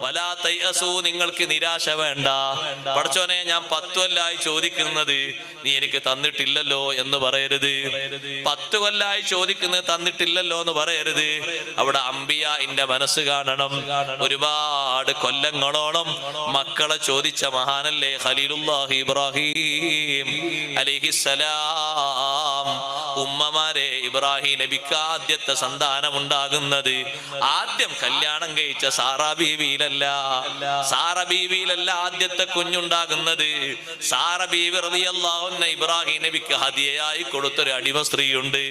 വലാ തയസു, നിങ്ങൾക്ക് നിരാശ വേണ്ട. പടച്ചോനെ, ഞാൻ 10 കൊല്ലായി ചോദിക്കുന്നത് നീ എനിക്ക് തന്നിട്ടില്ലല്ലോ എന്ന് പറയരുത്. 10 കൊല്ലായി ചോദിക്കുന്നത് തന്നിട്ടില്ലല്ലോ എന്ന് പറയരുത്. അവിടെ അംബിയാഇന്റെ മനസ്സ് കാണണം. ഒരുപാട് കൊല്ലങ്ങളോളം മക്കളെ ചോദിച്ച മഹാനല്ലേ ഖലീലുല്ലാഹി ഇബ്രാഹിം അലൈഹിസ്സലാം. ഉമ്മമാരെ, ഇബ്രാഹിം നബിക്ക് ആദ്യത്തെ സന്താനം ഉണ്ടാകുന്നത് ആദ്യം കല്യാണം കഴിച്ച സാറാ ബീവിയിലല്ല. സാറാ ബീവിയിലല്ല ആദ്യത്തെ കുഞ്ഞുണ്ടാകുന്നത്. സാറാ ബീവി റളിയല്ലാഹു അൻഹ ഇബ്രാഹിം നബിക്ക് ഹദിയയായി കൊടുത്തൊരു അടിമ സ്ത്രീയുണ്ട്.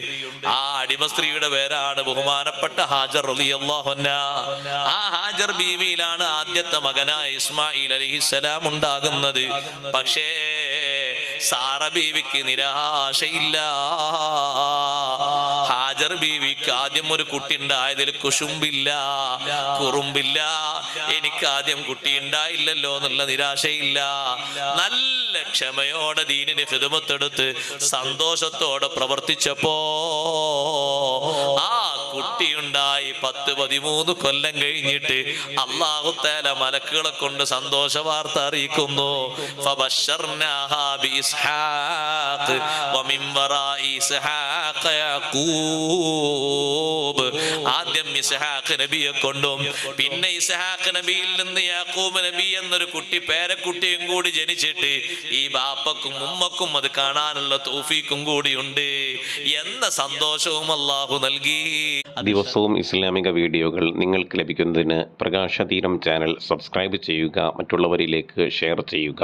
ആ അടിമ സ്ത്രീയുടെ പേരാണ് ബഹുമാനപ്പെട്ട ഹാജർ റളിയല്ലാഹു അൻഹ. ആ ഹാജർ ബീവിയിലാണ് ആദ്യത്തെ മകനായ ഇസ്മായിൽ അലൈഹിസ്സലാം ഉണ്ടാകുന്നത്. പക്ഷേ സാറ ബീവിക്ക് നിരാശയില്ല. ഹാജർ ബീവിക്ക് ആദ്യം ഒരു കുട്ടി ഉണ്ടായതിൽ കുശുമ്പില്ല, കുറുമ്പില്ല. എനിക്ക് ആദ്യം കുട്ടി ഉണ്ടായില്ലല്ലോ എന്നുള്ള നിരാശയില്ല. നല്ല ക്ഷമയോടെ ദീനിന് ഖിദ്മത്തെടുത്ത് സന്തോഷത്തോടെ പ്രവർത്തിച്ചപ്പോ ആ കുട്ടിയുണ്ടായി. 10-13 കൊല്ലം കഴിഞ്ഞിട്ട് അല്ലാഹു തആല മലക്കുകളെ കൊണ്ട് സന്തോഷ വാർത്ത അറിയിക്കുന്നു. ഫബശർനാഹാ ബിഇസ്ഹാഖ് വമിൻ വറാഇ ഇസ്ഹാഖ യാഖൂബ്. ആദ്യം ഇസ്ഹാഖ് നബിയെ കൊണ്ടും പിന്നെ ഇസ്ഹാഖ് നബിയിൽ നിന്ന് യാഖൂബ് നബി എന്നൊരു കുട്ടി, പേരക്കുട്ടിയും കൂടി ജനിച്ചിട്ട് ഈ ബാപ്പക്കും ഉമ്മക്കും അത് കാണാനുള്ള തൗഫീഖും കൂടിയുണ്ട് എന്ന സന്തോഷവും അല്ലാഹു നൽകി. ദിവസവും ഇസ്ലാമിക വീഡിയോകൾ നിങ്ങൾക്ക് ലഭിക്കുന്നതിന് പ്രകാശതീരം ചാനൽ സബ്സ്ക്രൈബ് ചെയ്യുക, മറ്റുള്ളവരിലേക്ക് ഷെയർ ചെയ്യുക.